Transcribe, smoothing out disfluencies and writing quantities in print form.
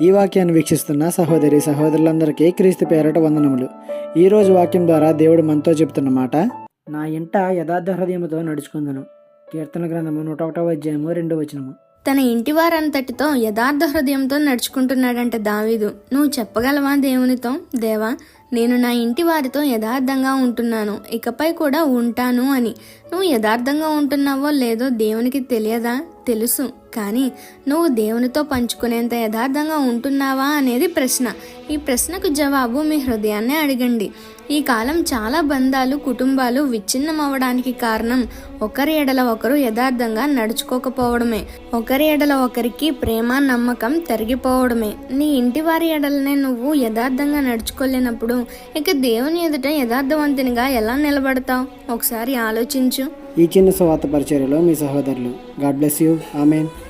ఈ వాక్యాన్ని వీక్షిస్తున్న సహోదరి సహోదరులందరికీ క్రీస్తు పేరట వందనములు. ఈరోజు వాక్యం ద్వారా దేవుడు మనతో చెబుతున్న మాట, నా ఇంట యథార్థ హృదయముతో నడుచుకుందును. కీర్తన గ్రంథము 101వ అధ్యాయము 2వ వచనము. తన ఇంటి వారంతటితో యథార్థ హృదయంతో నడుచుకుంటున్నాడంట దావీదు. నువ్వు చెప్పగలవా దేవునితో, దేవా నేను నా ఇంటి వారితో యథార్థంగా ఉంటున్నాను, ఇకపై కూడా ఉంటాను అని. నువ్వు యథార్థంగా ఉంటున్నావో లేదో దేవునికి తెలియదా? తెలుసు. కానీ నువ్వు దేవునితో పంచుకునేంత యథార్థంగా ఉంటున్నావా అనేది ప్రశ్న. ఈ ప్రశ్నకు జవాబు మీ హృదయాన్నే అడగండి. ఈ కాలం చాలా బంధాలు, కుటుంబాలు విచ్ఛిన్నం అవ్వడానికి కారణం ఒకరి ఎడల ఒకరు యథార్థంగా నడుచుకోకపోవడమే. ఒకరి ఎడల ఒకరికి ప్రేమ, నమ్మకం తరిగిపోవడమే. నీ ఇంటి వారి ఎడలనే నువ్వు యథార్థంగా నడుచుకోలేనప్పుడు ఇక దేవుని ఎదుట యథార్థవంతునిగా ఎలా నిలబడతావు? ఒకసారి ఆలోచించు. ఈ చిన్న సువార్త పరిచర్యలో మీ సహోదరులు. God bless you. ఆమేన్.